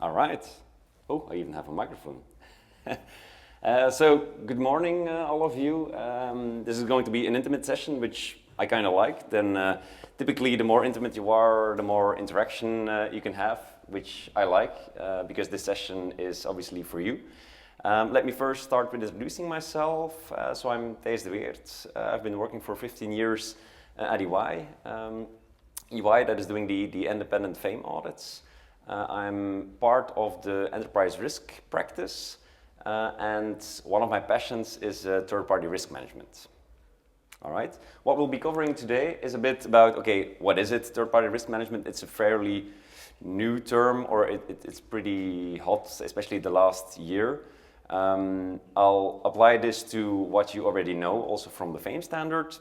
All right. Oh, I even have a microphone. So, good morning, all of you. This is going to be an intimate session, which I kind of like. Then, typically, the more intimate you are, the more interaction you can have, which I like, because this session is obviously for you. Let me first start with introducing myself. So, I'm Thijs Deweerdt. I've been working for 15 years at EY. EY, that is doing the independent FAIM audits. I'm part of the enterprise risk practice, and one of my passions is third-party risk management. All right. What we'll be covering today is a bit about, okay, what is it, third-party risk management? It's a fairly new term, or it's pretty hot, especially the last year. I'll apply this to what you already know, also from the FAIM standard,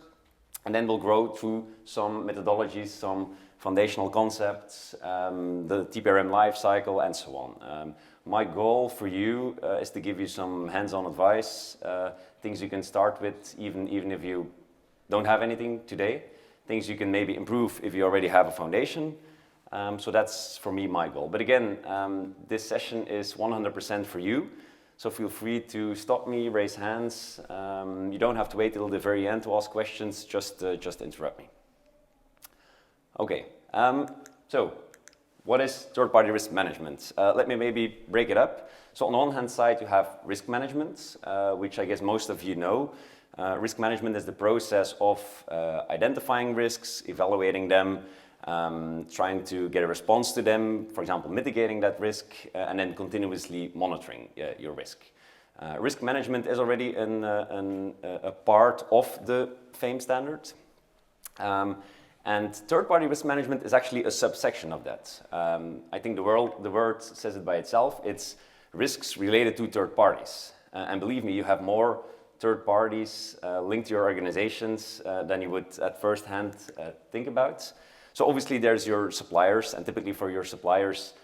and then we'll grow through some methodologies, some foundational concepts, the TPRM life cycle, and so on. My goal for you is to give you some hands-on advice, things you can start with, even if you don't have anything today, things you can maybe improve if you already have a foundation. So that's, for me, my goal. But again, this session is 100% for you, so feel free to stop me, raise hands. You don't have to wait till the very end to ask questions, just interrupt me. Okay, so what is third-party risk management? Let me maybe break it up. So on the one hand side, you have risk management, which I guess most of you know. Risk management is the process of identifying risks, evaluating them, trying to get a response to them, for example, mitigating that risk, and then continuously monitoring your risk. Risk management is already a part of the FAIM standard. And third-party risk management is actually a subsection of that. I think the word says it by itself. It's risks related to third parties. And believe me, you have more third parties linked to your organizations than you would at first hand think about. So obviously there's your suppliers, and typically for your suppliers,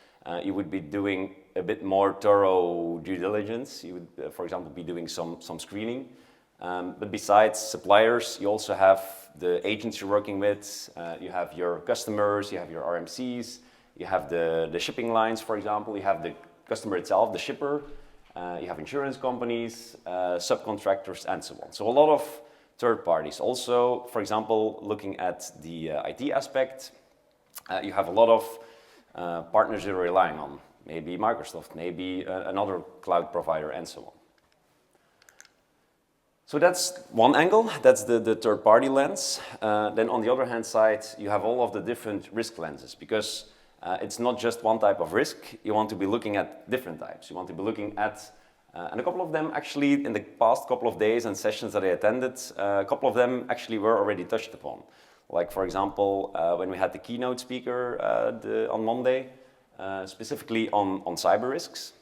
you would be doing a bit more thorough due diligence. You would, for example, be doing some screening. But besides suppliers, you also have the agents you're working with, you have your customers, you have your RMCs, you have the shipping lines, for example, you have the customer itself, the shipper, you have insurance companies, subcontractors, and so on. So a lot of third parties. Also, for example, looking at the IT aspect, you have a lot of partners you're relying on, maybe Microsoft, maybe another cloud provider, and so on. So that's one angle, that's the third-party lens. Then on the other hand side, you have all of the different risk lenses, because it's not just one type of risk. You want to be looking at different types. You want to be looking at, and a couple of them actually in the past couple of days and sessions that I attended, a couple of them actually were already touched upon. Like, for example, when we had the keynote speaker on Monday, specifically on cyber risks.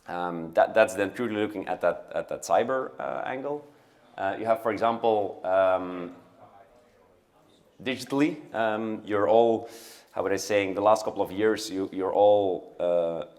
That's then truly looking at that cyber angle. You have, for example, digitally, you're all, how would I say, the last couple of years, you're all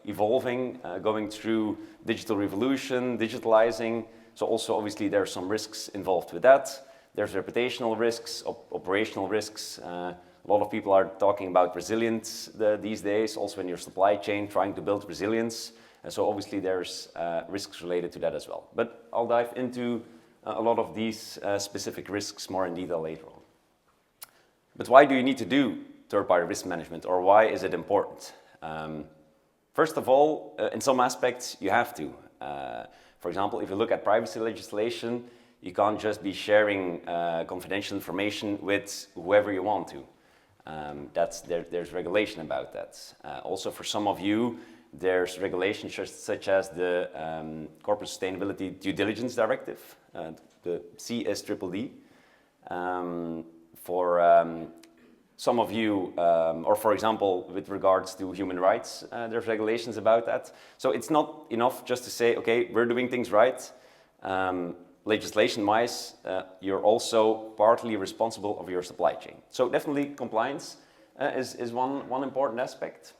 evolving, going through digital revolution, digitalizing. So also, obviously, there are some risks involved with that. There's reputational risks, operational risks. A lot of people are talking about resilience these days, also in your supply chain, trying to build resilience. And so obviously there's risks related to that as well. But I'll dive into a lot of these specific risks more in detail later on. But why do you need to do third-party risk management, or why is it important? First of all, in some aspects, you have to. For example, if you look at privacy legislation, you can't just be sharing confidential information with whoever you want to. There's regulation about that. Also, for some of you, there's regulations such as the Corporate Sustainability Due Diligence Directive, the CSDDD. For some of you, or for example, with regards to human rights, there's regulations about that. So it's not enough just to say, okay, we're doing things right. Legislation-wise, you're also partly responsible of your supply chain. So definitely compliance is one important aspect.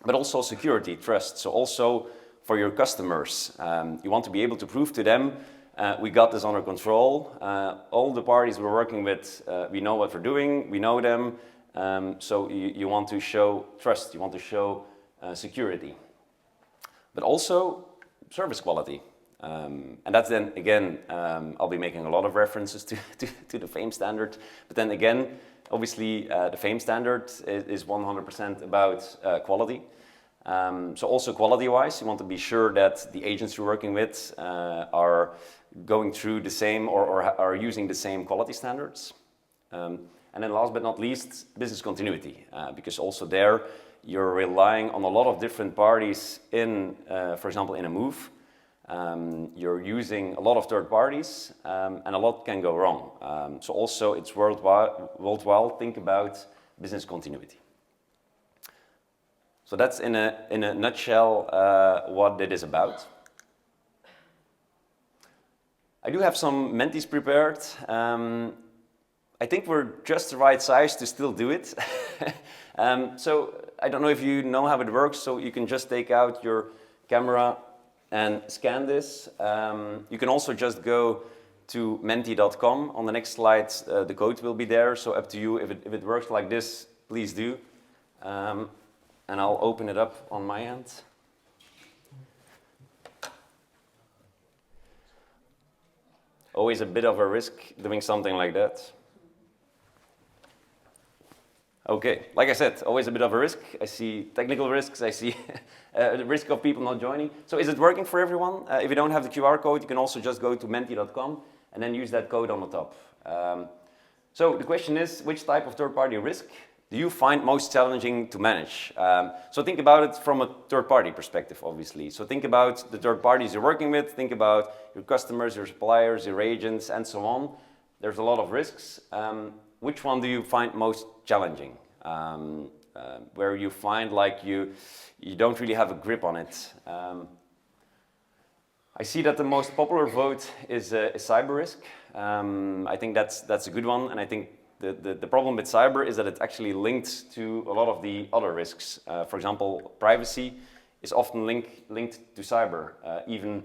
But also security, trust. So also for your customers, you want to be able to prove to them, we got this under control. All the parties we're working with, we know what we're doing, we know them. So you want to show trust, you want to show security. but also service quality. And that's then, again, I'll be making a lot of references to the FAIM standard, but then again, obviously the FAIM standard is 100% about quality. So also quality-wise, you want to be sure that the agents you're working with are going through the same or are using the same quality standards. And then last but not least, business continuity, because also there you're relying on a lot of different parties in, for example, in a move. You're using a lot of third parties and a lot can go wrong. So also it's worthwhile think about business continuity. So that's in a nutshell what it is about. I do have some mentees prepared. I think we're just the right size to still do it. So I don't know if you know how it works, so you can just take out your camera and scan this. You can also just go to menti.com. On the next slide, the code will be there, so up to you. If it works like this, please do. And I'll open it up on my end. Always a bit of a risk doing something like that. Okay, like I said, always a bit of a risk. I see technical risks, I see the risk of people not joining. So is it working for everyone? If you don't have the QR code, you can also just go to menti.com and then use that code on the top. So the question is, which type of third-party risk do you find most challenging to manage? So think about it from a third-party perspective, obviously. So think about the third parties you're working with, think about your customers, your suppliers, your agents, and so on. There's a lot of risks. Which one do you find most challenging? Where you find like you don't really have a grip on it. I see that the most popular vote is cyber risk. I think that's a good one, and I think the problem with cyber is that it's actually linked to a lot of the other risks. For example, privacy is often linked to cyber. Even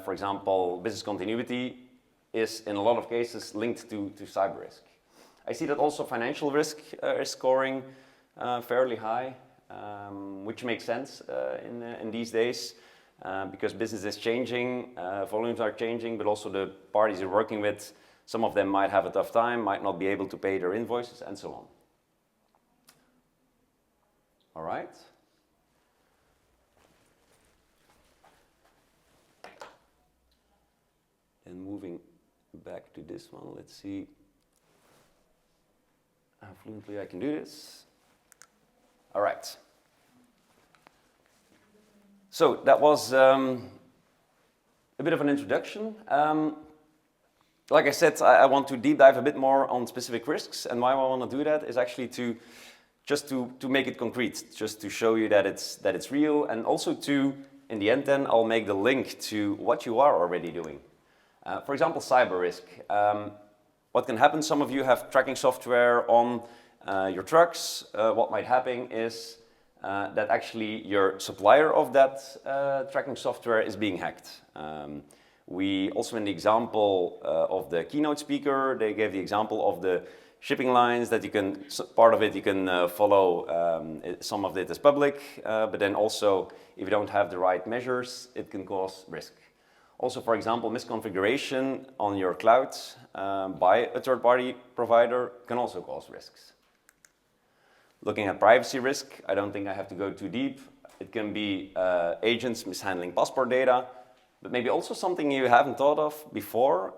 for example, business continuity is in a lot of cases linked to cyber risk. I see that also financial risk is scoring fairly high, which makes sense in these days because business is changing, volumes are changing, but also the parties you're working with, some of them might have a tough time, might not be able to pay their invoices, and so on. All right. And moving back to this one, let's see how fluently I can do this. All right. So that was a bit of an introduction. Like I said, I want to deep dive a bit more on specific risks, and why I want to do that is actually to make it concrete, just to show you that it's real, and also to, in the end then, I'll make the link to what you are already doing. For example, cyber risk. What can happen, some of you have tracking software on your trucks. What might happen is that actually your supplier of that tracking software is being hacked. We also, in the example of the keynote speaker, they gave the example of the shipping lines that you can, part of it you can follow, some of it is public, but then also if you don't have the right measures, it can cause risk. Also, for example, misconfiguration on your cloud by a third-party provider can also cause risks. Looking at privacy risk, I don't think I have to go too deep. It can be agents mishandling passport data, but maybe also something you haven't thought of before,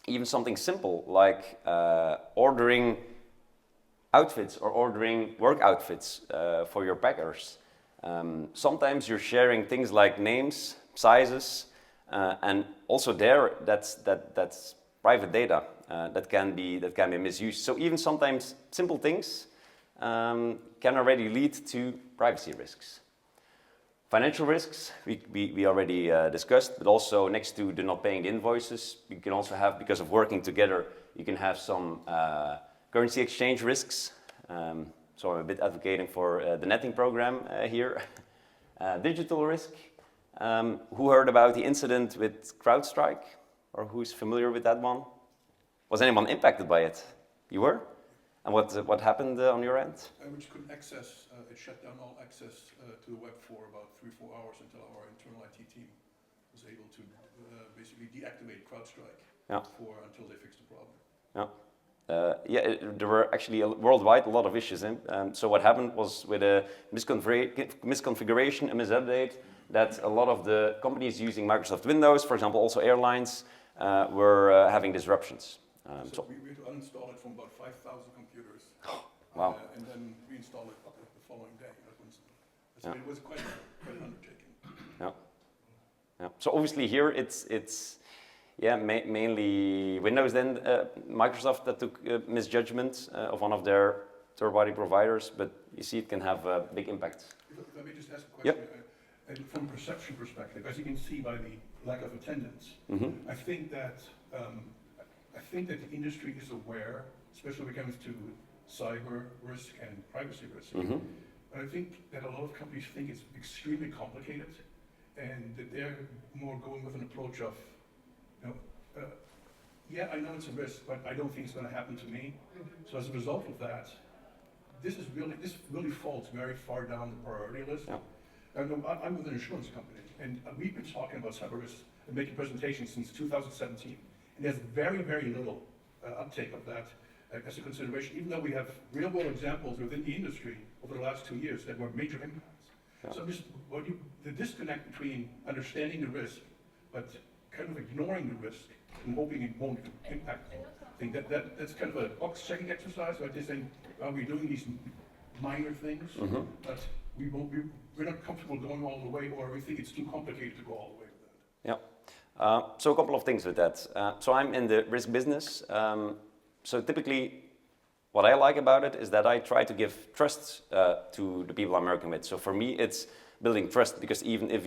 even something simple like ordering outfits or ordering work outfits for your packers. Sometimes you're sharing things like names, sizes, and also there that's private data that can be misused. So even sometimes simple things can already lead to privacy risks. Financial risks we already discussed, but also next to the not paying the invoices, you can also have, because of working together, you can have some currency exchange risks. So I'm a bit advocating for the netting program here. Digital risk. Who heard about the incident with CrowdStrike? Or who's familiar with that one? Was anyone impacted by it? You were? And what happened on your end? Which couldn't access, it shut down all access to the web for about 3-4 hours until our internal IT team was able to basically deactivate CrowdStrike until they fixed the problem. There were actually worldwide a lot of issues. So what happened was with a misconfiguration, a misupdate, that a lot of the companies using Microsoft Windows, for example, also airlines, were having disruptions. So we had to uninstall it from about 5,000 computers. Wow. And then reinstall it the following day. It was quite an undertaking. So obviously here it's mainly Windows then, Microsoft that took misjudgment of one of their third-party providers, but you see it can have a big impact. Let me just ask a question. And from a perception perspective, as you can see by the lack of attendance, I think that the industry is aware, especially when it comes to cyber risk and privacy risk. But I think that a lot of companies think it's extremely complicated, and that they're more going with an approach of, I know it's a risk, but I don't think it's going to happen to me. So as a result of that, this really falls very far down the priority list. I'm with an insurance company, and we've been talking about cyber risk and making presentations since 2017. And there's very, very little uptake of that as a consideration, even though we have real-world examples within the industry over the last 2 years that were major impacts. So the disconnect between understanding the risk, but kind of ignoring the risk and hoping it won't impact, I think that's kind of a box-checking exercise. Where they're saying, we're doing these minor things, but we're not comfortable going all the way, or we think it's too complicated to go all the way with that. So a couple of things with that. So I'm in the risk business. So typically, what I like about it is that I try to give trust to the people I'm working with. So for me, it's building trust, because even if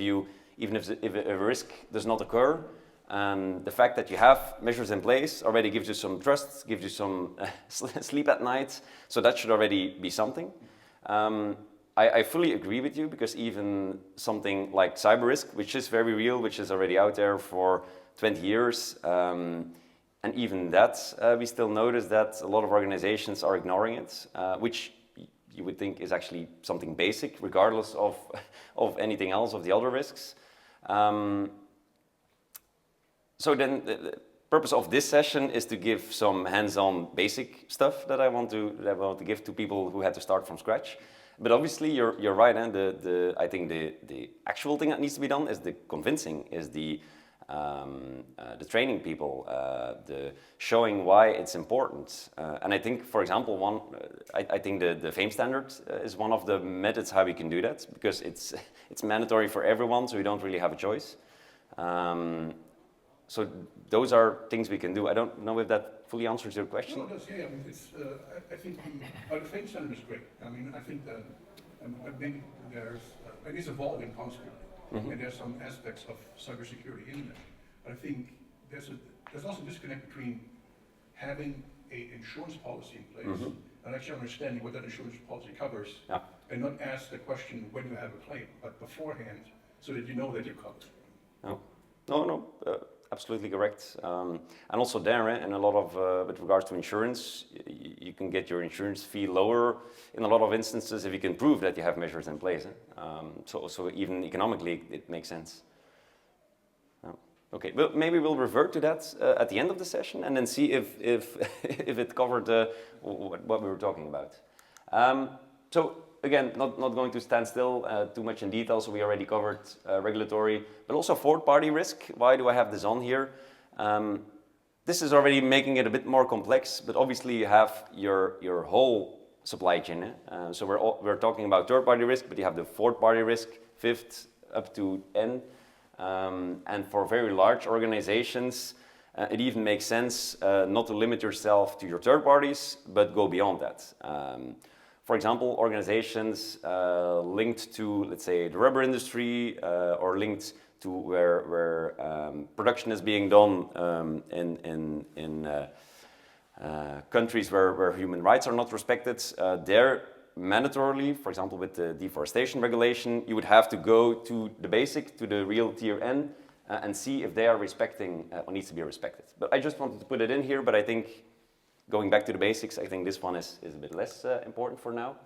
a risk does not occur, the fact that you have measures in place already gives you some trust, gives you some sleep at night. So that should already be something. I fully agree with you, because even something like cyber risk, which is very real, which is already out there for 20 years, and even that, we still notice that a lot of organizations are ignoring it, which you would think is actually something basic, regardless of anything else, of the other risks. So then the purpose of this session is to give some hands-on basic stuff that I want to give to people who had to start from scratch. But obviously, you're right, and I think the actual thing that needs to be done is the convincing, is the training people, the showing why it's important. And I think, for example, I think the FAIM standard is one of the methods how we can do that, because it's mandatory for everyone, so we don't really have a choice. So those are things we can do. I don't know if that fully answers your question. No, it does. Yeah, I mean, I think the FAIM standard is great. I mean, I think that maybe it is evolving constantly, and there's some aspects of cybersecurity in there. But I think there's also a disconnect between having an insurance policy in place and actually understanding what that insurance policy covers, and not ask the question when you have a claim, but beforehand, so that you know that you're covered. No. Absolutely correct. And also there, and a lot of, with regards to insurance, you can get your insurance fee lower in a lot of instances if you can prove that you have measures in place. So even economically, it makes sense. Okay, well, maybe we'll revert to that at the end of the session, and then see if it covered what we were talking about. So again, not going to stand still too much in detail, so we already covered regulatory, but also fourth-party risk. Why do I have this on here? This is already making it a bit more complex, but obviously you have your whole supply chain. So we're talking about third-party risk, but you have the fourth-party risk, fifth up to N. And for very large organizations, it even makes sense not to limit yourself to your third parties, but go beyond that. For example, organizations linked to, let's say, the rubber industry, or linked to where production is being done in countries where human rights are not respected, they're mandatorily, for example, with the deforestation regulation, you would have to go to the basic, to the real tier N, and see if they are respecting what needs to be respected. But I just wanted to put it in here, but I think going back to the basics, I think this one is a bit less important for now.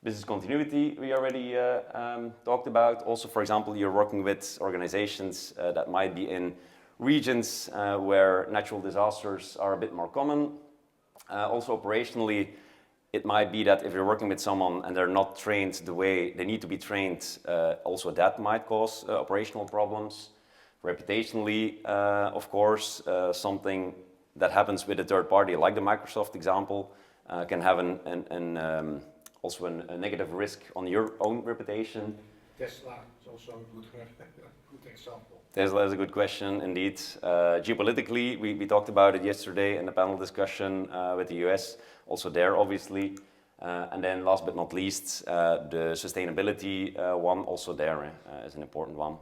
Business continuity we already talked about. Also, for example, you're working with organizations that might be in regions where natural disasters are a bit more common. Also operationally, it might be that if you're working with someone and they're not trained the way they need to be trained, also that might cause operational problems. Reputationally, of course, something that happens with a third party, like the Microsoft example, can have also a negative risk on your own reputation. Tesla is also a good example. Tesla is a good question, indeed. Geopolitically, we talked about it yesterday in the panel discussion with the US, also there, obviously. And then last but not least, the sustainability one, also there is an important one.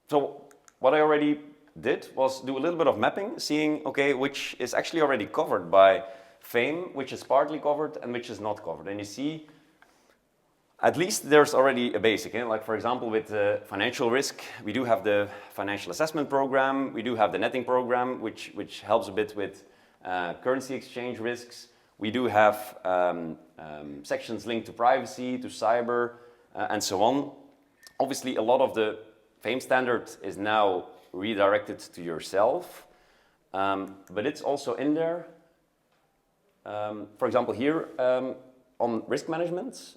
So what I already did was do a little bit of mapping, seeing, okay, which is actually already covered by FAIM, which is partly covered and which is not covered. And you see, at least there's already a basic, like for example with financial risk, we do have the financial assessment program, we do have the netting program, which helps a bit with currency exchange risks. We do have sections linked to privacy, to cyber, and so on. Obviously, a lot of the FAIM standard is now redirected to yourself, but it's also in there. For example, here on risk management,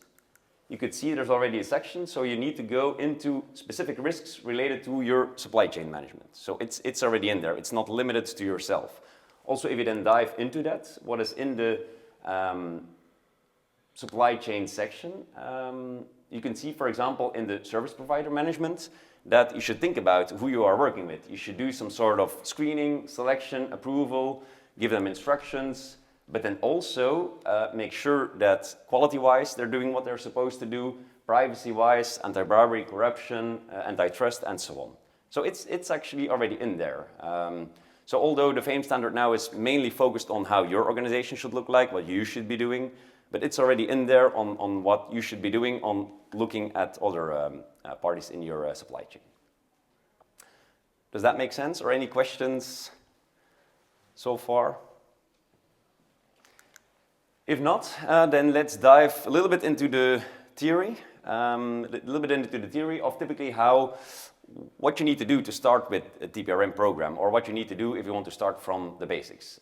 you could see there's already a section, so you need to go into specific risks related to your supply chain management. So it's already in there. It's not limited to yourself. Also, if you then dive into that, what is in the supply chain section, you can see, for example, in the service provider management, that you should think about who you are working with. You should do some sort of screening, selection, approval, give them instructions, but then also make sure that quality-wise they're doing what they're supposed to do, privacy-wise, anti-bribery, corruption, antitrust, and so on. So it's actually already in there. So although the FAIM standard now is mainly focused on how your organization should look like, what you should be doing, but it's already in there on what you should be doing on looking at other parties in your supply chain. Does that make sense? Or any questions so far? If not, then let's dive a little bit into the theory, of typically what you need to do to start with a TPRM program, or what you need to do if you want to start from the basics.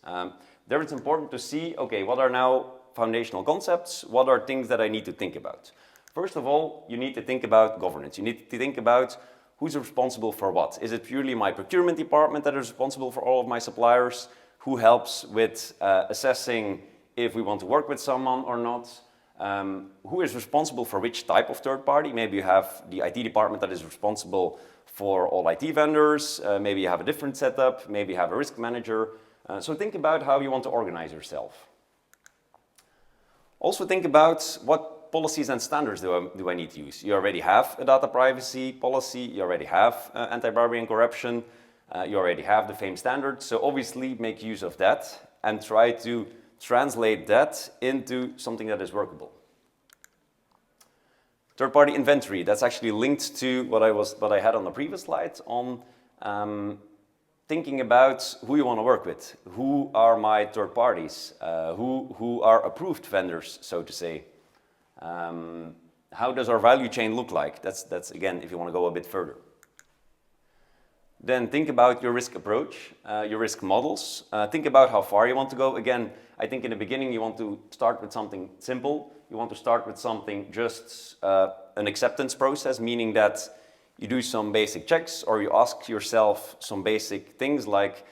There it's important to see, okay, what are now foundational concepts? What are things that I need to think about? First of all, you need to think about governance. You need to think about who's responsible for what. Is it purely my procurement department that is responsible for all of my suppliers? Who helps with assessing if we want to work with someone or not? Who is responsible for which type of third party? Maybe you have the IT department that is responsible for all IT vendors. Maybe you have a different setup. Maybe you have a risk manager. So think about how you want to organize yourself. Also think about what policies and standards do I need to use. You already have a data privacy policy. You already have anti-bribery and corruption. You already have the FAIM standard. So obviously make use of that and try to translate that into something that is workable. Third-party inventory, that's actually linked to what I had on the previous slide on thinking about who you want to work with. Who are my third parties? Who are approved vendors, so to say? How does our value chain look like? That's again, if you want to go a bit further. Then think about your risk approach, your risk models. Think about how far you want to go. Again, I think in the beginning you want to start with something simple. You want to start with something just an acceptance process, meaning that you do some basic checks or you ask yourself some basic things like,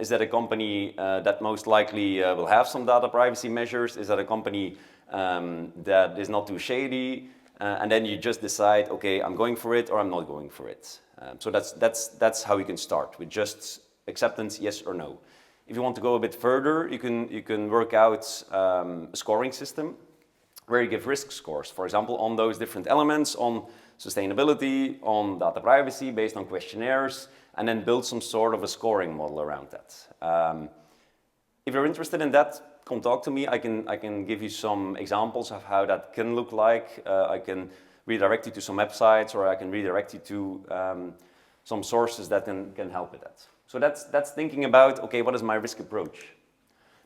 is that a company that most likely will have some data privacy measures? Is that a company that is not too shady? And then you just decide, okay, I'm going for it or I'm not going for it. So that's how you can start, with just acceptance, yes or no. If you want to go a bit further, you can work out a scoring system where you give risk scores, for example, on those different elements, on sustainability, on data privacy based on questionnaires, and then build some sort of a scoring model around that. If you're interested in that, come talk to me. I can give you some examples of how that can look like. I can redirect you to some websites, or I can redirect you to some sources that can help with that. So that's thinking about, okay, what is my risk approach?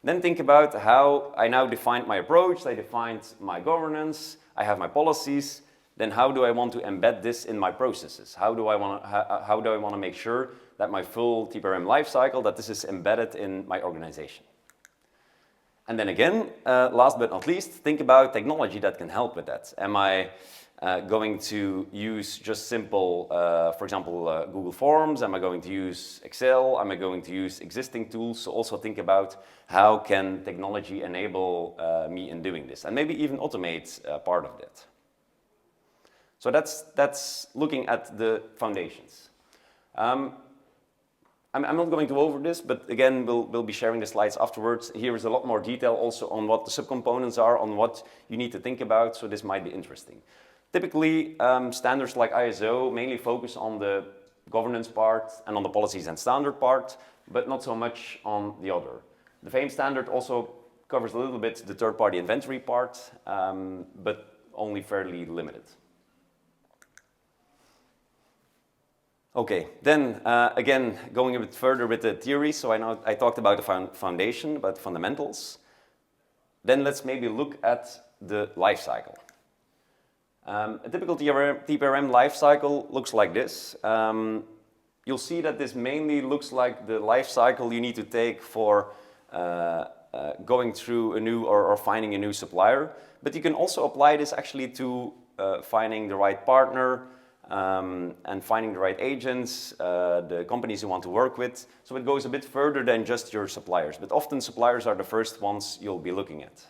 Then think about how I now defined my approach, I defined my governance, I have my policies, then how do I want to embed this in my processes? How do I want to make sure that my full TPRM lifecycle, that this is embedded in my organization? And then again, last but not least, think about technology that can help with that. Am I going to use just simple, for example, Google Forms? Am I going to use Excel? Am I going to use existing tools? So also think about how can technology enable me in doing this, and maybe even automate part of that. So that's looking at the foundations. I'm not going to over this, but again, we'll be sharing the slides afterwards. Here is a lot more detail also on what the subcomponents are, on what you need to think about, so this might be interesting. Typically, standards like ISO mainly focus on the governance part and on the policies and standard part, but not so much on the other. The FAIM standard also covers a little bit the third-party inventory part, but only fairly limited. Okay, then again, going a bit further with the theory. So I talked about the foundation, about fundamentals. Then let's maybe look at the life cycle. A typical TPRM life cycle looks like this. You'll see that this mainly looks like the life cycle you need to take for going through a new or finding a new supplier. But you can also apply this actually to finding the right partner, and finding the right agents, the companies you want to work with. So it goes a bit further than just your suppliers, but often suppliers are the first ones you'll be looking at.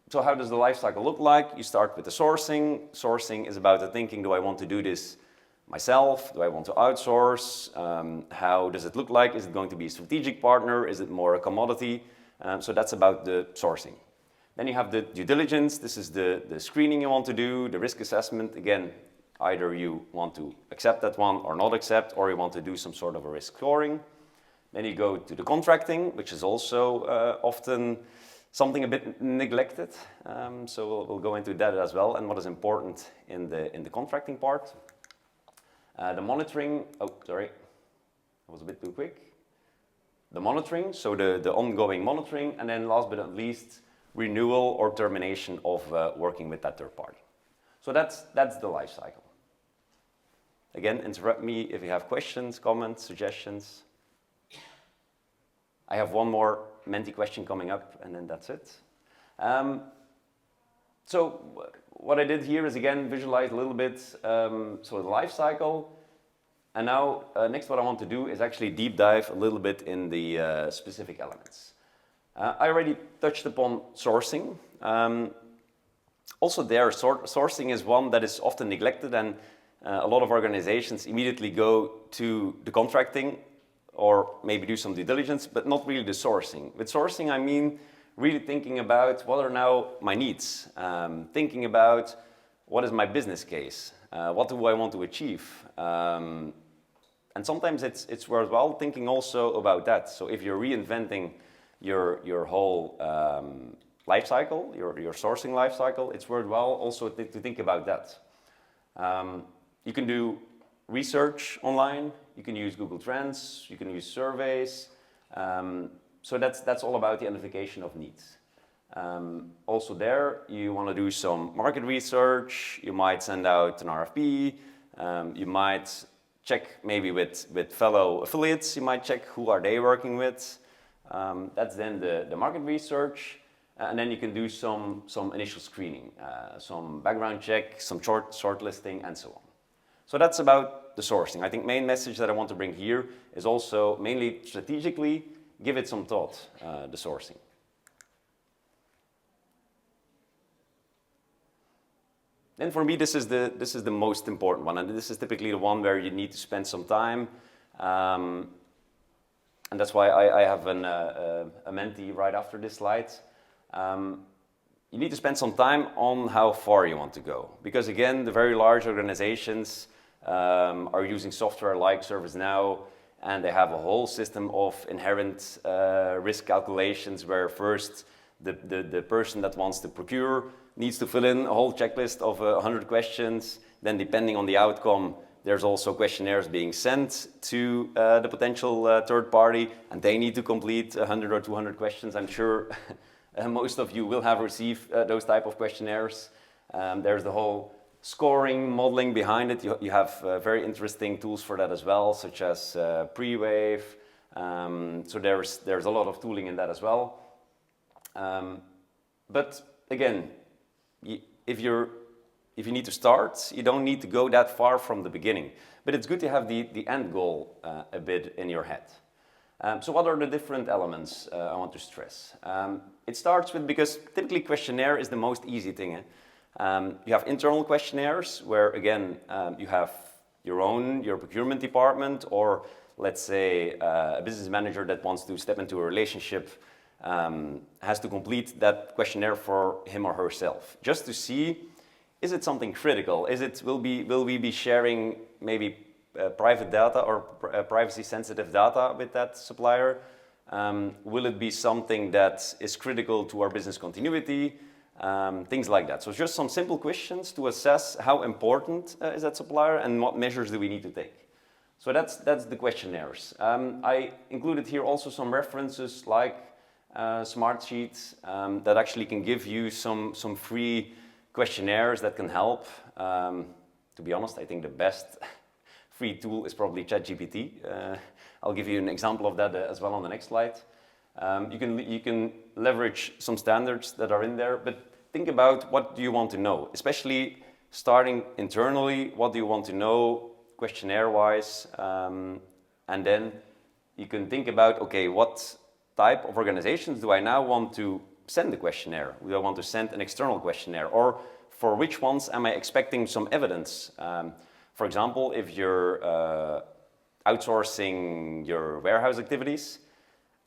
So how does the life cycle look like? You start with the sourcing. Sourcing is about the thinking, do I want to do this myself? Do I want to outsource? How does it look like? Is it going to be a strategic partner? Is it more a commodity? So that's about the sourcing. Then you have the due diligence. This is the screening you want to do, the risk assessment. Again, either you want to accept that one or not accept, or you want to do some sort of a risk scoring. Then you go to the contracting, which is also often something a bit neglected. So we'll go into that as well, and what is important in the contracting part. The monitoring, oh, sorry, I was a bit too quick. The monitoring, so the ongoing monitoring, and then last but not least, renewal or termination of working with that third party. So that's the life cycle. Again, interrupt me if you have questions, comments, suggestions. I have one more Menti question coming up, and then that's it. So what I did here is, again, visualize a little bit so the life cycle. And now, next what I want to do is actually deep dive a little bit in the specific elements. I already touched upon sourcing. Also there, sourcing is one that is often neglected, and a lot of organizations immediately go to the contracting or maybe do some due diligence, but not really the sourcing. With sourcing, I mean really thinking about what are now my needs, thinking about what is my business case, what do I want to achieve. And sometimes it's worthwhile thinking also about that. So if you're reinventing your whole life cycle, your sourcing life cycle, it's worthwhile also to think about that. You can do research online, you can use Google Trends, you can use surveys. So that's all about the identification of needs. Also there, you want to do some market research, you might send out an RFP, you might check maybe with fellow affiliates, you might check who are they working with. That's then the market research, and then you can do some initial screening, some background check, some shortlisting, and so on. So that's about the sourcing. I think main message that I want to bring here is also mainly strategically give it some thought, the sourcing. Then for me, this is the most important one, and this is typically the one where you need to spend some time. And that's why I have a Menti right after this slide. You need to spend some time on how far you want to go. Because again, the very large organizations are using software like ServiceNow, and they have a whole system of inherent risk calculations where first the person that wants to procure needs to fill in a whole checklist of 100 questions. Then depending on the outcome, There's also questionnaires being sent to the potential third party, and they need to complete 100 or 200 questions. I'm sure most of you will have received those type of questionnaires. There's the whole scoring modeling behind it. You have very interesting tools for that as well, such as pre-wave. So there's a lot of tooling in that as well. But again, if you need to start, you don't need to go that far from the beginning. But it's good to have the end goal a bit in your head. So what are the different elements I want to stress? It starts with, because typically questionnaire is the most easy thing. You have internal questionnaires where, again, you have your procurement department, or let's say a business manager that wants to step into a relationship has to complete that questionnaire for him or herself, just to see, is it something critical? Will we be sharing maybe private data or privacy sensitive data with that supplier? Will it be something that is critical to our business continuity? Things like that. So it's just some simple questions to assess how important is that supplier and what measures do we need to take. So that's the questionnaires. I included here also some references like smart sheets that actually can give you some free questionnaires that can help. To be honest, I think the best free tool is probably ChatGPT. I'll give you an example of that as well on the next slide. You can leverage some standards that are in there, but think about what do you want to know, especially starting internally. What do you want to know questionnaire-wise? And then you can think about, okay, what type of organizations do I now want to send the questionnaire? Do I want to send an external questionnaire? Or for which ones am I expecting some evidence? For example, if you're outsourcing your warehouse activities,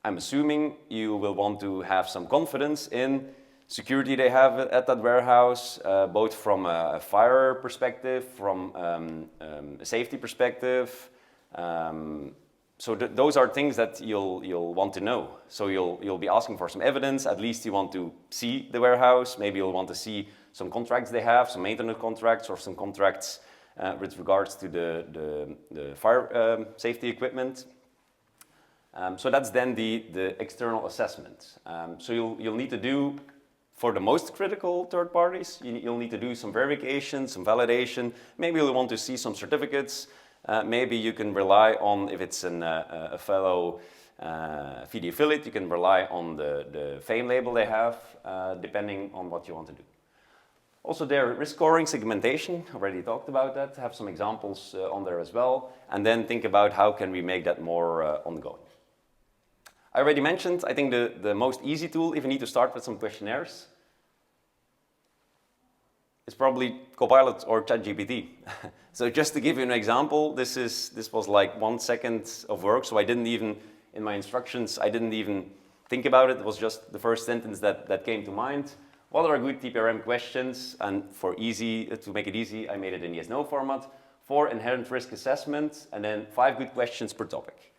I'm assuming you will want to have some confidence in security they have at that warehouse, both from a fire perspective, from a safety perspective. So those are things that you'll want to know. So you'll be asking for some evidence. At least you want to see the warehouse. Maybe you'll want to see some contracts they have, some maintenance contracts, or some contracts with regards to the fire safety equipment. So that's then the external assessment. So you'll need to do, for the most critical third parties, you'll need to do some verification, some validation. Maybe you'll want to see some certificates. Maybe you can rely on, if it's a fellow FIDI affiliate, you can rely on the FAIM label they have, depending on what you want to do. Also there, risk scoring, segmentation, already talked about that, have some examples on there as well, and then think about how can we make that more ongoing. I already mentioned, I think the most easy tool, if you need to start with some questionnaires, is probably Copilot or ChatGPT. So just to give you an example, this was like 1 second of work, so I didn't even, in my instructions, I didn't even think about it. It was just the first sentence that came to mind. What are good TPRM questions? And to make it easy, I made it in yes/no format. 4 inherent risk assessment, and then 5 good questions per topic.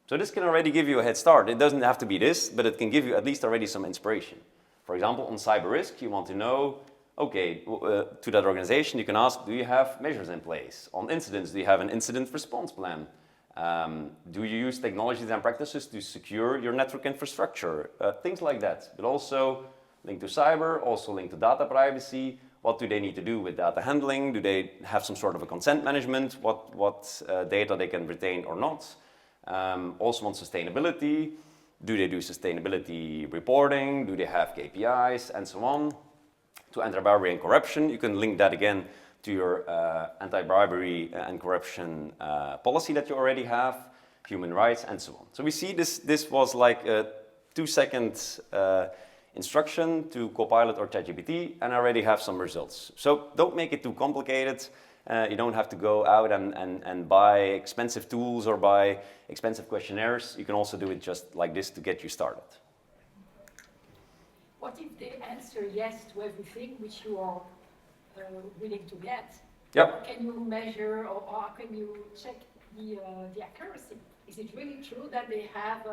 So this can already give you a head start. It doesn't have to be this, but it can give you at least already some inspiration. For example, on cyber risk, you want to know, okay, to that organization, you can ask, do you have measures in place? On incidents, do you have an incident response plan? Do you use technologies and practices to secure your network infrastructure? Things like that, but also linked to cyber, also linked to data privacy. What do they need to do with data handling? Do they have some sort of a consent management? What data they can retain or not? Also on sustainability. Do they do sustainability reporting? Do they have KPIs and so on? To anti-bribery and corruption, you can link that again to your anti-bribery and corruption policy that you already have, human rights and so on. So we see this was like a 2-second instruction to Copilot or ChatGPT, and I already have some results. So don't make it too complicated. You don't have to go out and buy expensive tools or buy expensive questionnaires. You can also do it just like this to get you started. What if they answer yes to everything which you are willing to get? Yep. Can you measure or can you check the accuracy? Is it really true that they have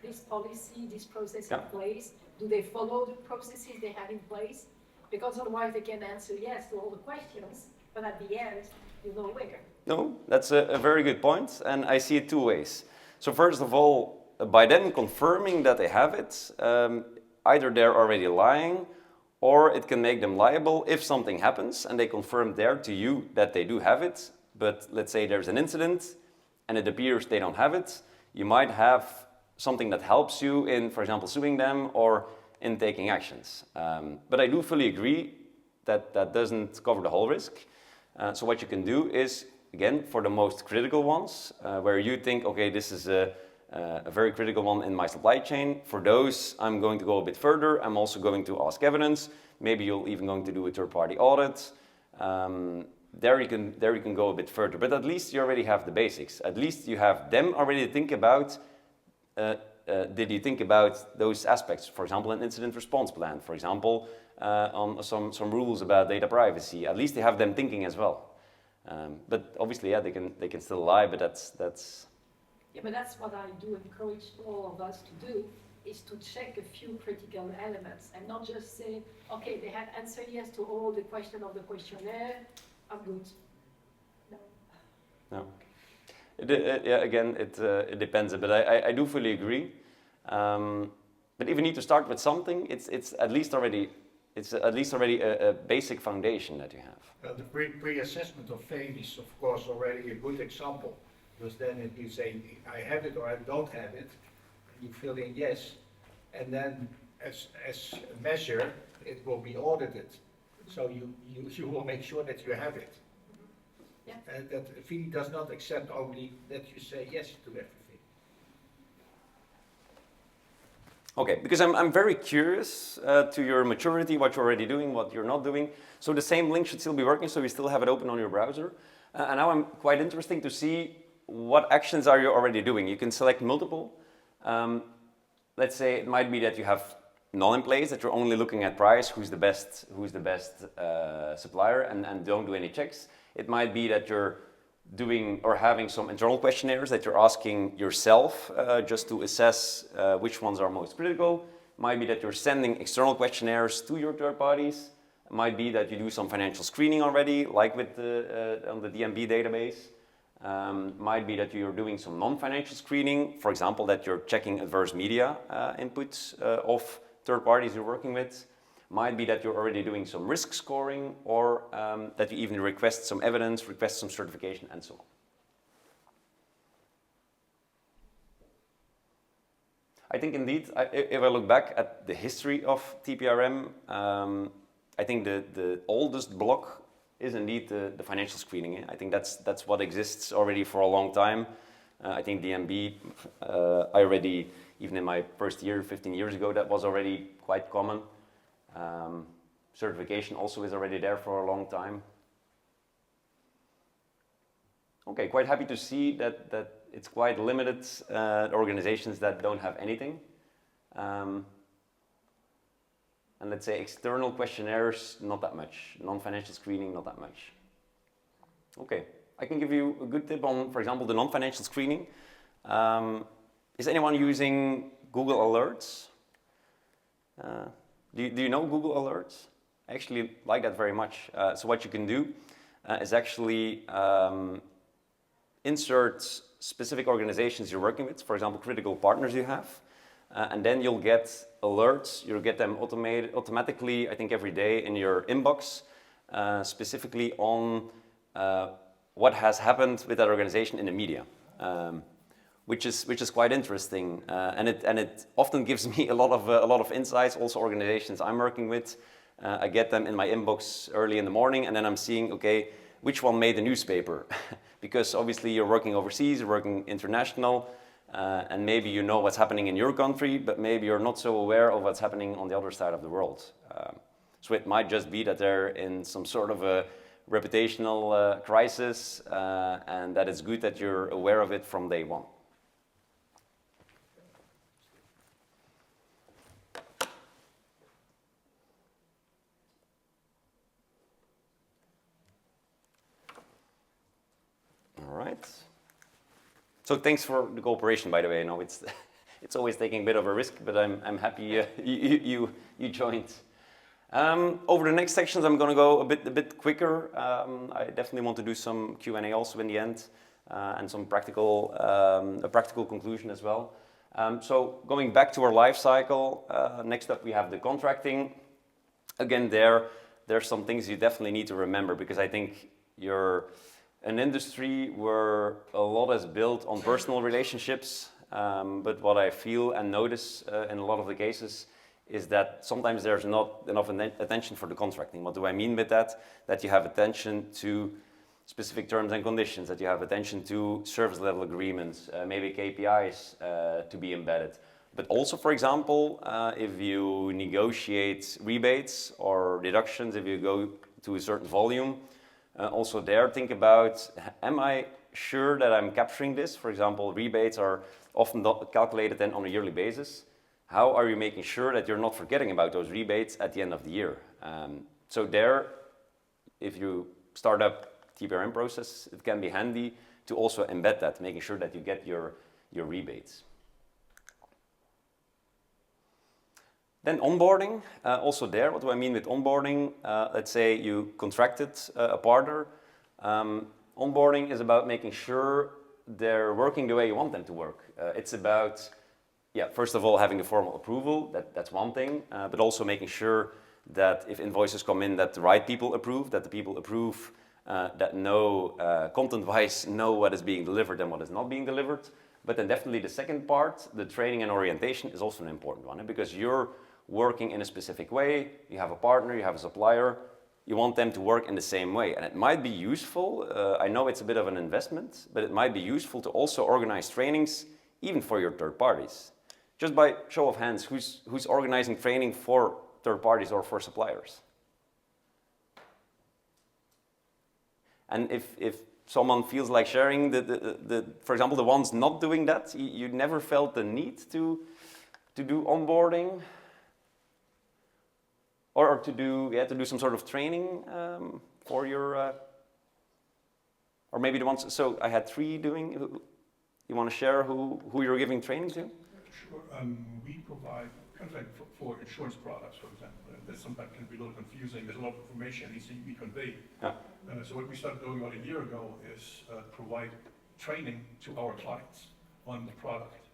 this policy, this process in place? Do they follow the processes they have in place? Because otherwise they can answer yes to all the questions, but at the end, you know where. No, that's a very good point, and I see it two ways. So first of all, by them confirming that they have it, either they're already lying, or it can make them liable if something happens and they confirm there to you that they do have it, but let's say there's an incident and it appears they don't have it, you might have something that helps you in, for example, suing them or in taking actions. But I do fully agree that that doesn't cover the whole risk. So what you can do is, again, for the most critical ones, where you think, okay, this is a very critical one in my supply chain. For those, I'm going to go a bit further. I'm also going to ask evidence. Maybe you're even going to do a third-party audit. There you can go a bit further, but at least you already have the basics. At least you have them already think about, did you think about those aspects? For example, an incident response plan, for example, on some rules about data privacy. At least they have them thinking as well. But obviously, yeah, they can still lie, but that's... Yeah, but that's what I do encourage all of us to do, is to check a few critical elements and not just say, okay, they had answered yes to all the questions of the questionnaire, I'm good. No. No. Yeah, again, it depends, but I do fully agree. But if you need to start with something, it's at least already a basic foundation that you have. The pre-assessment of FAIM is, of course, already a good example, because then if you say, I have it or I don't have it, you fill in yes, and then as a measure, it will be audited. So you will make sure that you have it. Yeah. And that FIDI does not accept only that you say yes to everything. Okay, because I'm very curious to your maturity, what you're already doing, what you're not doing. So the same link should still be working, so you still have it open on your browser. And now I'm quite interested to see what actions are you already doing. You can select multiple. Let's say it might be that you have none in place, that you're only looking at price, who's the best supplier, and don't do any checks. It might be that you're doing or having some internal questionnaires that you're asking yourself just to assess which ones are most critical. It might be that you're sending external questionnaires to your third parties. It might be that you do some financial screening already, like with on the DNB database. Might be that you're doing some non-financial screening, for example, that you're checking adverse media inputs of third parties you're working with. Might be that you're already doing some risk scoring, or that you even request some evidence, request some certification, and so on. I think indeed, if I look back at the history of TPRM, I think the oldest block is indeed the financial screening. I think that's what exists already for a long time. I think DNB, I already, even in my first year, 15 years ago, that was already quite common. Certification also is already there for a long time. Okay, quite happy to see that it's quite limited organizations that don't have anything. And let's say external questionnaires, not that much. Non-financial screening, not that much. Okay, I can give you a good tip on, for example, the non-financial screening. Is anyone using Google Alerts? Do you know Google Alerts? I actually like that very much. So what you can do is actually insert specific organizations you're working with, for example, critical partners you have, and then you'll get alerts. You'll get them automatically, I think, every day in your inbox, specifically on what has happened with that organization in the media. Which is quite interesting, and it often gives me a lot of insights. Also, organizations I'm working with, I get them in my inbox early in the morning, and then I'm seeing, okay, which one made the newspaper, because obviously you're working overseas, you're working international, and maybe you know what's happening in your country, but maybe you're not so aware of what's happening on the other side of the world. So it might just be that they're in some sort of a reputational crisis, and that it's good that you're aware of it from day one. All right. So thanks for the cooperation, by the way. I know it's always taking a bit of a risk, but I'm happy you joined. Over the next sections, I'm going to go a bit quicker. I definitely want to do some Q&A also in the end, and some a practical conclusion as well. So going back to our life cycle, next up we have the contracting. Again, there's some things you definitely need to remember, because I think you're an industry where a lot is built on personal relationships, but what I feel and notice in a lot of the cases is that sometimes there's not enough attention for the contracting. What do I mean with that? That you have attention to specific terms and conditions, that you have attention to service level agreements, maybe KPIs to be embedded. But also, for example, if you negotiate rebates or deductions, if you go to a certain volume, also there think about, am I sure that I'm capturing this? For example, rebates are often calculated then on a yearly basis. How are you making sure that you're not forgetting about those rebates at the end of the year? So there, if you start up TPRM process, it can be handy to also embed that, making sure that you get your rebates. Then onboarding, also there, what do I mean with onboarding? Let's say you contracted a partner. Onboarding is about making sure they're working the way you want them to work. It's about, yeah, first of all, having a formal approval, that's one thing, but also making sure that if invoices come in, that the right people approve, that the people approve, that know, content-wise, know what is being delivered and what is not being delivered. But then definitely the second part, the training and orientation, is also an important one, because you're working in a specific way, you have a partner, you have a supplier, you want them to work in the same way. And it might be useful, I know it's a bit of an investment, but it might be useful to also organize trainings, even for your third parties. Just by show of hands, who's organizing training for third parties or for suppliers? And if someone feels like sharing, for example, the ones not doing that, you never felt the need to do onboarding? Or to do some sort of training for your, or maybe the ones, so I had 3 doing, you want to share who you're giving training to? Sure. We provide kind of like for insurance products, for example. That sometimes can be a little confusing. There's a lot of information that needs to be conveyed. Yeah. So what we started doing about a year ago is provide training to our clients on the product,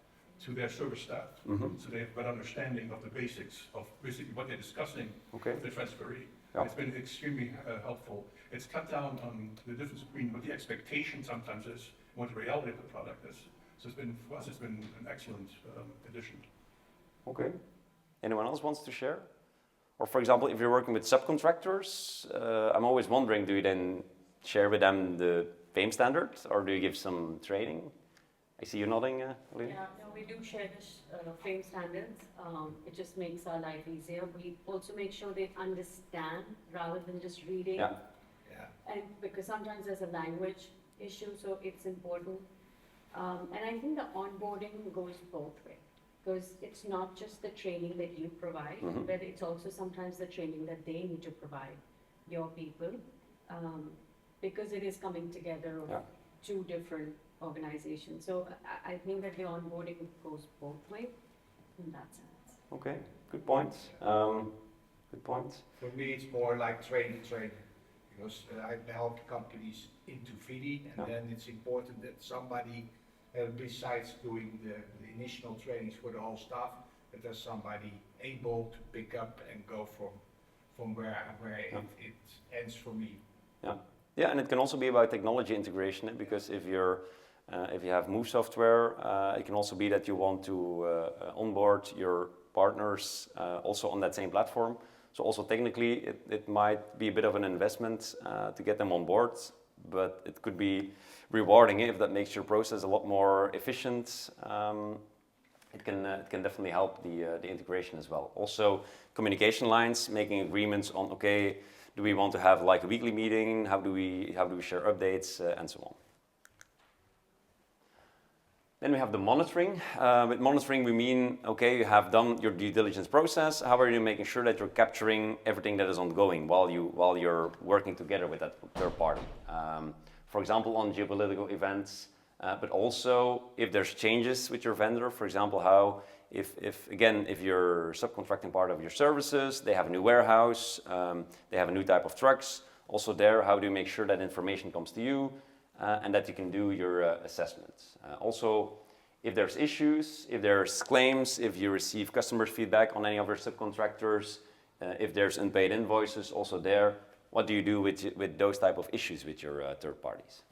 to their service staff, so they have a better understanding of the basics of basically what they're discussing with the transferee. Yeah. It's been extremely helpful. It's cut down on the difference between what the expectation sometimes is and what the reality of the product is. So it's been, for us, it's been an excellent addition. Okay. Anyone else wants to share? Or for example, if you're working with subcontractors, I'm always wondering, do you then share with them the FAIM standard, or do you give some training? I see you nodding, Olivia. Yeah, no, we do share this FAIM standards. It just makes our life easier. We also make sure they understand rather than just reading. Yeah. And because sometimes there's a language issue, so it's important. And I think the onboarding goes both ways, because it's not just the training that you provide, but it's also sometimes the training that they need to provide your people, because it is coming together of 2 different organizations. So I think that the onboarding goes both ways in that sense. Okay, good point. Good point. For me, it's more like training, because I help companies into FIDI, and then it's important that somebody, besides doing the initial trainings for the whole staff, that there's somebody able to pick up and go from where it ends for me. Yeah, and it can also be about technology integration, because if you have Move software, it can also be that you want to onboard your partners also on that same platform. So also technically, it might be a bit of an investment to get them on board, but it could be rewarding if that makes your process a lot more efficient. It can definitely help the integration as well. Also, communication lines, making agreements on, okay, do we want to have like a weekly meeting? How do we share updates and so on? Then we have the monitoring. With monitoring, we mean, okay, you have done your due diligence process. How are you making sure that you're capturing everything that is ongoing while you're working together with that third party? For example, on geopolitical events, but also if there's changes with your vendor. For example, how If again, if you're subcontracting part of your services, they have a new warehouse, they have a new type of trucks. Also there, how do you make sure that information comes to you and that you can do your assessments? Also, if there's issues, if there's claims, if you receive customer feedback on any of your subcontractors, if there's unpaid invoices, also there, what do you do with those type of issues with your third parties?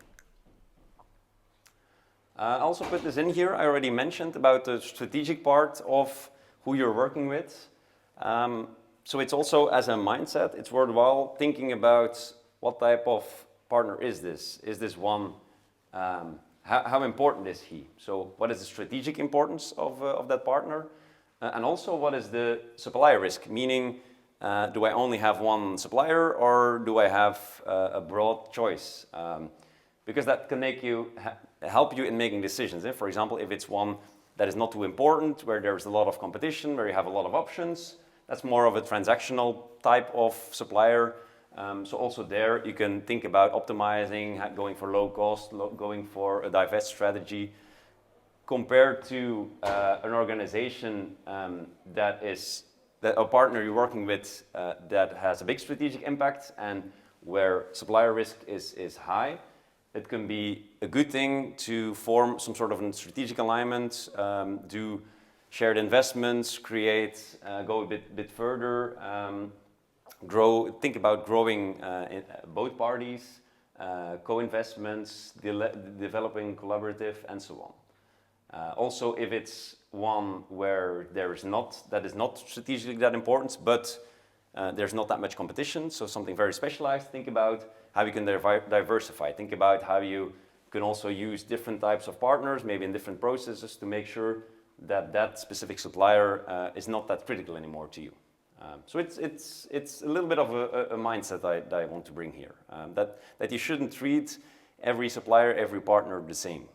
I also put this in here. I already mentioned about the strategic part of who you're working with. So it's also, as a mindset, it's worthwhile thinking about what type of partner is this? Is this one, how important is he? So what is the strategic importance of that partner? And also what is the supplier risk? Meaning, do I only have one supplier or do I have a broad choice? Because that can make you help you in making decisions. For example, if it's one that is not too important, where there's a lot of competition, where you have a lot of options, that's more of a transactional type of supplier. So also there you can think about optimizing, going for low cost, going for a divest strategy, compared to an organization that a partner you're working with that has a big strategic impact and where supplier risk is high. It can be a good thing to form some sort of a strategic alignment, do shared investments, go a bit further, think about growing in both parties, co-investments, developing collaborative, and so on. Also, if it's one where that is not strategically that important, but there's not that much competition, so something very specialized, think about how you can diversify. Think about how you can also use different types of partners, maybe in different processes, to make sure that that specific supplier is not that critical anymore to you. So it's a little bit of a mindset that I want to bring here, that you shouldn't treat every supplier, every partner the same.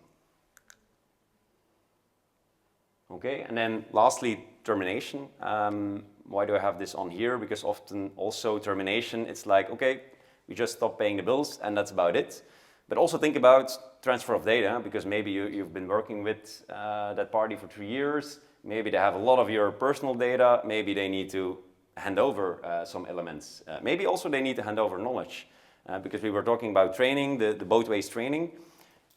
Okay, and then lastly, termination. Why do I have this on here? Because often also termination, it's like, okay, we just stop paying the bills and that's about it. But also think about transfer of data, because maybe you've been working with that party for 3 years. Maybe they have a lot of your personal data. Maybe they need to hand over some elements. Maybe also they need to hand over knowledge, because we were talking about training, the both ways training.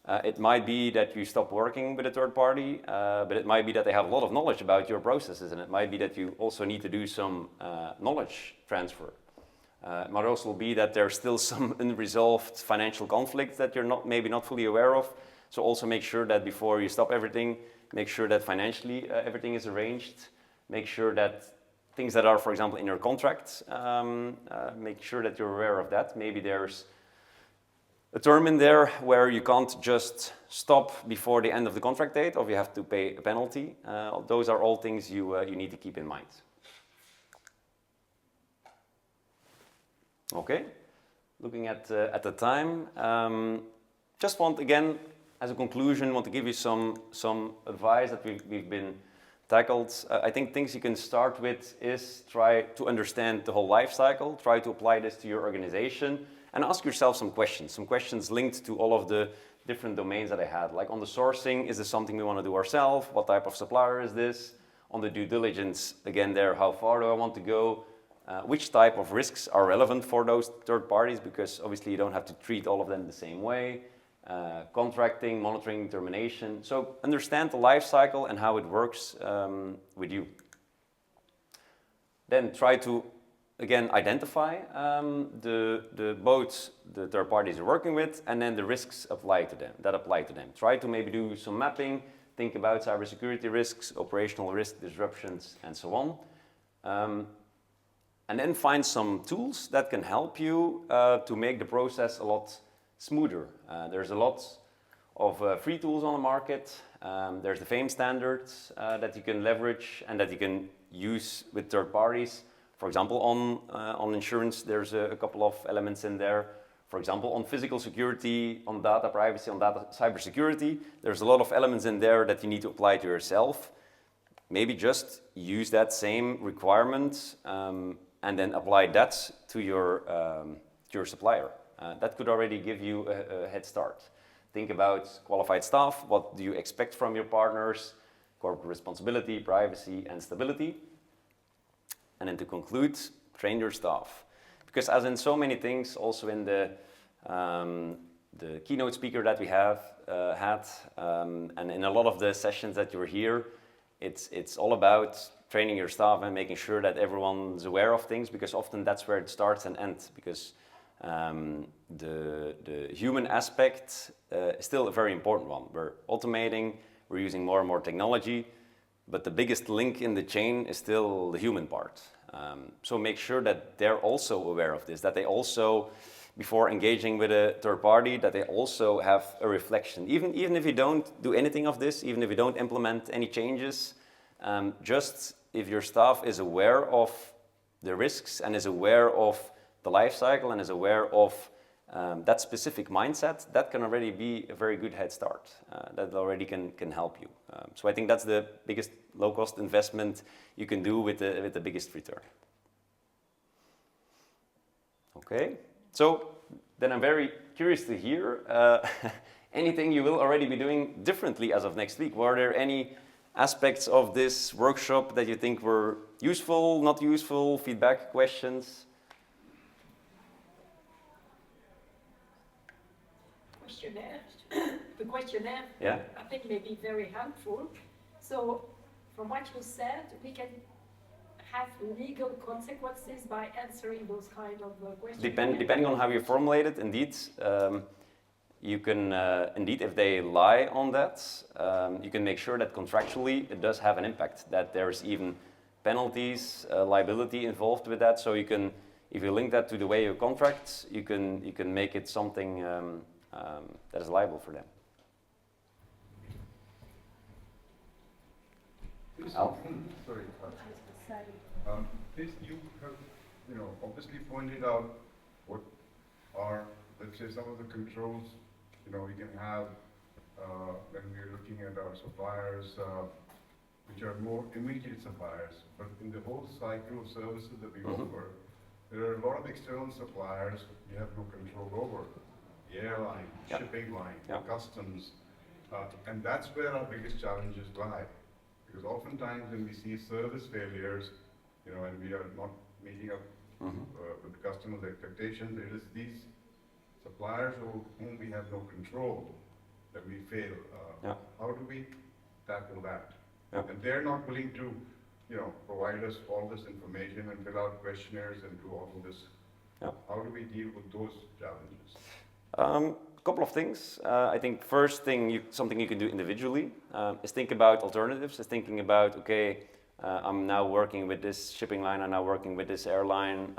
It might be that you stop working with a third party, but it might be that they have a lot of knowledge about your processes, and it might be that you also need to do some knowledge transfer. It might also be that there's still some unresolved financial conflicts that you're maybe not fully aware of. So also make sure that before you stop everything, make sure that financially everything is arranged. Make sure that things that are, for example, in your contract, make sure that you're aware of that. Maybe there's a term in there where you can't just stop before the end of the contract date, or you have to pay a penalty. Those are all things you need to keep in mind. Okay, looking at the time, just want again, as a conclusion, want to give you some advice that we've been tackled. I think things you can start with is try to understand the whole life cycle, try to apply this to your organization, and ask yourself some questions linked to all of the different domains that I had. Like on the sourcing, is this something we want to do ourselves? What type of supplier is this? On the due diligence, again there, how far do I want to go? Which type of risks are relevant for those third parties, because obviously you don't have to treat all of them the same way. Contracting, monitoring, termination. So understand the life cycle and how it works with you. Then try to, again, identify both the third parties you're working with and then the risks apply to them. Try to maybe do some mapping, think about cybersecurity risks, operational risk, disruptions, and so on. And then find some tools that can help you to make the process a lot smoother. There's a lot of free tools on the market. There's the FAIM standards that you can leverage and that you can use with third parties. For example, on insurance, there's a couple of elements in there. For example, on physical security, on data privacy, on data cybersecurity, there's a lot of elements in there that you need to apply to yourself. Maybe just use that same requirement and then apply that to your supplier. That could already give you a head start. Think about qualified staff. What do you expect from your partners? corporate responsibility, privacy, and stability. And then to conclude, train your staff. Because as in so many things, also in the keynote speaker that we have had, and in a lot of the sessions that you're here, it's all about training your staff and making sure that everyone's aware of things, because often that's where it starts and ends. Because the human aspect is still a very important one. We're automating, we're using more and more technology, but the biggest link in the chain is still the human part. So make sure that they're also aware of this, that they also, before engaging with a third party, that they also have a reflection. Even if you don't do anything of this, even if you don't implement any changes, just if your staff is aware of the risks and is aware of the life cycle and is aware of that specific mindset, that can already be a very good head start. That already can help you. So I think that's the biggest low-cost investment you can do with the biggest return. Okay, so then I'm very curious to hear anything you will already be doing differently as of next week. Were there any aspects of this workshop that you think were useful, not useful, feedback, questions? The questionnaire, Yeah. I think may be very helpful. So from what you said, we can have legal consequences by answering those kind of questions. Depending on how you formulate it, indeed, you can, indeed, if they lie on that, you can make sure that contractually it does have an impact, that there's even penalties, liability involved with that. So you can, if you link that to the way you contract, you can make it something that is liable for them. Al? Sorry. This you have, obviously pointed out what are, let's say, some of the controls, we can have when we're looking at our suppliers, which are more immediate suppliers. But in the whole cycle of services that we offer, there are a lot of external suppliers you have no control over. The airline, shipping line, customs, and that's where our biggest challenges lie. Because oftentimes when we see service failures, and we are not meeting up with customers' expectations, it is these suppliers whom we have no control that we fail. How do we tackle that? And they're not willing to, provide us all this information and fill out questionnaires and do all of this. How do we deal with those challenges? A couple of things. I think first thing, something you can do individually is think about alternatives. Is thinking about, okay, I'm now working with this shipping line, I'm now working with this airline.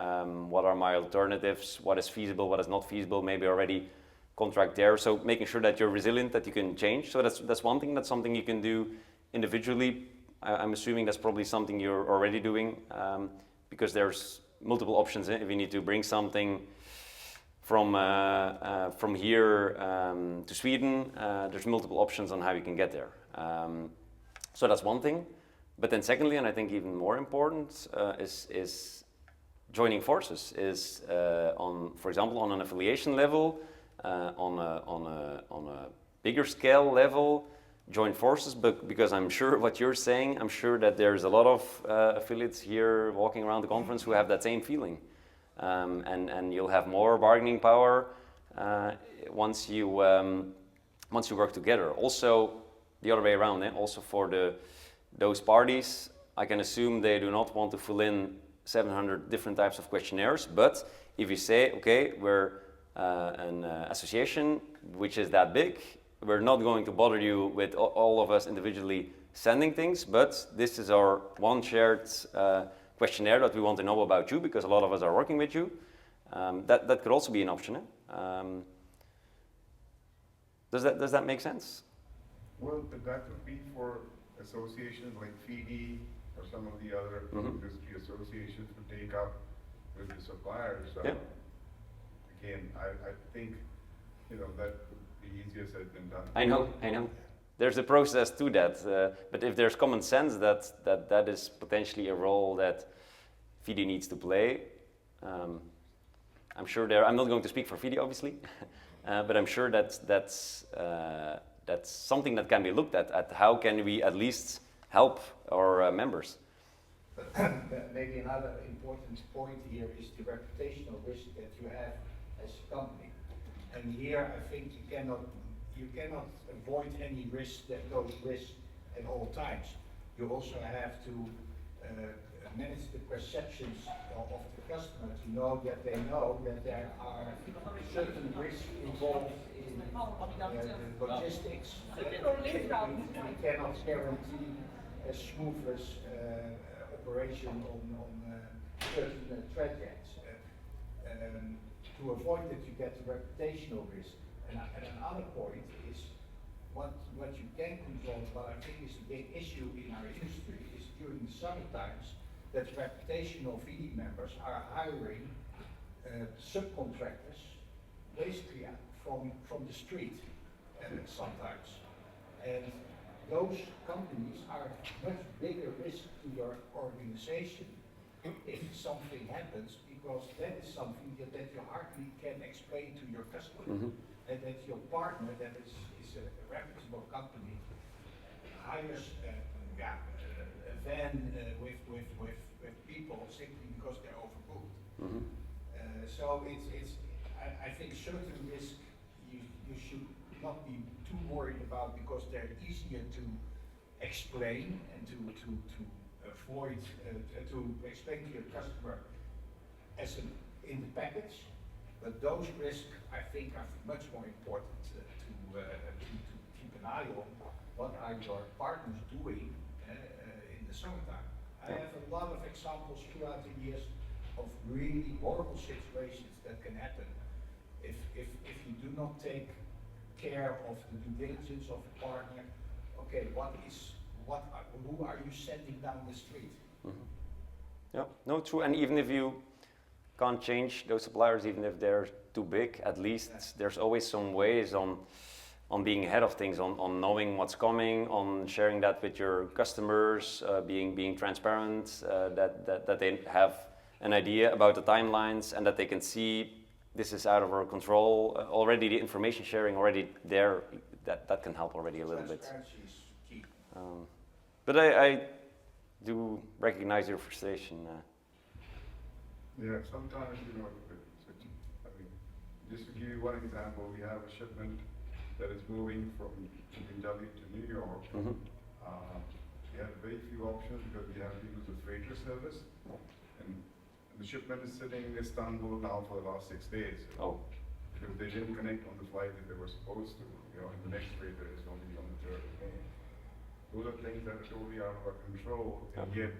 What are my alternatives? What is feasible? What is not feasible? Maybe already contract there. So making sure that you're resilient, that you can change. So that's one thing. That's something you can do individually. I'm assuming that's probably something you're already doing because there's multiple options. If you need to bring something from here to Sweden, there's multiple options on how you can get there. So that's one thing. But then secondly, and I think even more important, is joining forces. Is for example, on an affiliation level, on a bigger scale level, join forces. But because I'm sure what you're saying, I'm sure that there's a lot of affiliates here walking around the conference who have that same feeling. And you'll have more bargaining power once you work together. Also, the other way around. Also for those parties, I can assume they do not want to fill in 700 different types of questionnaires. But if you say, okay, we're an association which is that big, we're not going to bother you with all of us individually sending things, but this is our one shared questionnaire that we want to know about you because a lot of us are working with you. That could also be an option. Does that make sense? Well, that would be for associations like FIDI or some of the other industry associations to take up with the suppliers. Again, I think that would be easier said than done. I know. There's a process to that, but if there's common sense that is potentially a role that FIDI needs to play, I'm sure I'm not going to speak for FIDI, obviously, but I'm sure that's something that can be looked at how can we at least help our members. But maybe another important point here is the reputational risk that you have as a company. And here I think you cannot avoid any risk, those risks at all times. You also have to manage the perceptions of the customer to know that there are certain risks involved in the logistics. We cannot guarantee a smooth operation on certain trajects. To avoid that, you get the reputational risk. And another point is what you can control, but I think is a big issue in our industry, is during the summer times that reputational FIDI members are hiring subcontractors basically from the street sometimes. And those companies are much bigger risk to your organization if something happens, because that is something that you hardly can explain to your customer. And that your partner, that is a reputable company, hires a van with people simply because they're overbooked. So I think certain risk you should not be too worried about, because they're easier to explain and to avoid, to explain to your customer as in the package. But those risks, I think, are much more important to keep an eye on. What are your partners doing in the summertime? I have a lot of examples throughout the years of really horrible situations that can happen if you do not take care of the due diligence of the partner. Okay, who are you sending down the street? Yeah, no, true. And even if you can't change those suppliers, even if they're too big, at least there's always some ways on being ahead of things, on knowing what's coming, on sharing that with your customers, being transparent, that they have an idea about the timelines and that they can see this is out of our control. Already the information sharing already there, that can help already a little bit. Transparency is key. But I do recognize your frustration. Yeah, sometimes, I mean, just to give you one example, we have a shipment that is moving from Kentucky to New York. We have very few options because we have to use the freighter service. And the shipment is sitting in Istanbul now for the last 6 days. Because they didn't connect on the flight that they were supposed to. And the next freighter is going to be on the 3rd of May. Those are things that are totally out of our control, and yet,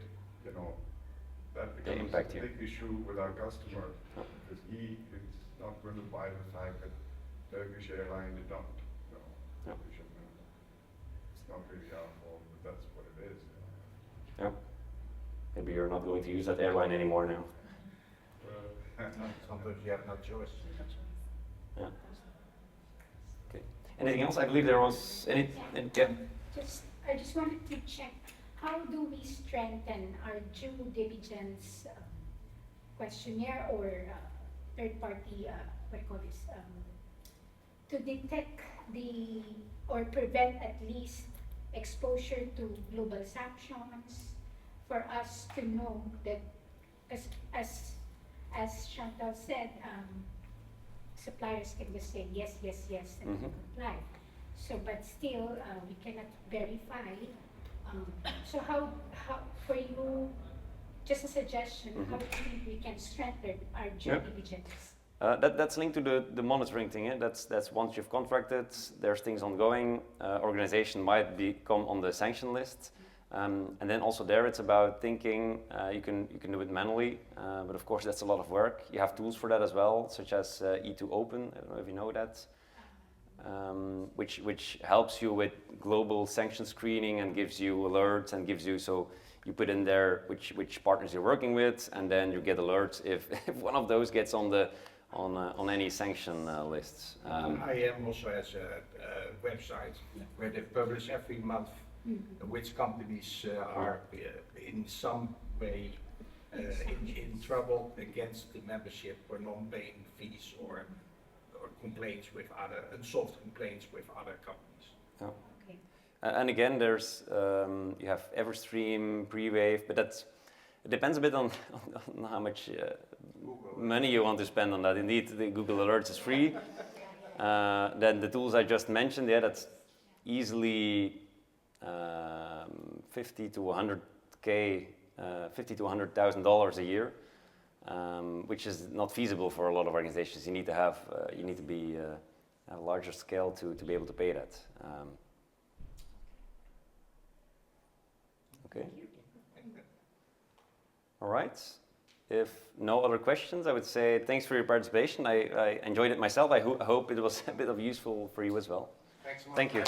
that becomes a big issue with our customer, because he is not going to buy the fact that Turkish Airlines did not, it's not really our fault, but that's what it is. Yeah. Maybe you're not going to use that airline anymore now. Sometimes you have no choice. Yeah. Okay. Anything else? I believe there was anything. I just wanted to check, how do we strengthen our due diligence questionnaire or third-party, to detect or prevent at least exposure to global sanctions, for us to know that, as Chantal said, suppliers can just say yes, and comply. So, but still, we cannot verify. So how, for you, just a suggestion, how do you think we can strengthen our due diligence? That's linked to the monitoring thing. That's once you've contracted, there's things ongoing. Organization might become on the sanction list, and then also there it's about thinking. You can do it manually, but of course that's a lot of work. You have tools for that as well, such as E2Open. I don't know if you know that. Which helps you with global sanction screening and gives you alerts and gives you, so you put in there which partners you're working with, and then you get alerts if one of those gets on any sanction lists. IAM also has a website where they publish every month which companies are in some way in trouble against the membership for non-paying fees or complaints with unsolved complaints with other companies. Yeah. Okay. And again, there's you have Everstream, Pre-Wave, but it depends a bit on how much money you want to spend on that. Indeed, the Google Alerts is free. Then the tools I just mentioned, yeah, that's easily 50 to 100K, $50,000 to $100,000 a year, which is not feasible for a lot of organizations. You need to have, you need to be at a larger scale to be able to pay that. Okay. All right. If no other questions, I would say thanks for your participation. I enjoyed it myself. I hope it was a bit of useful for you as well. Thanks a lot. Thank you.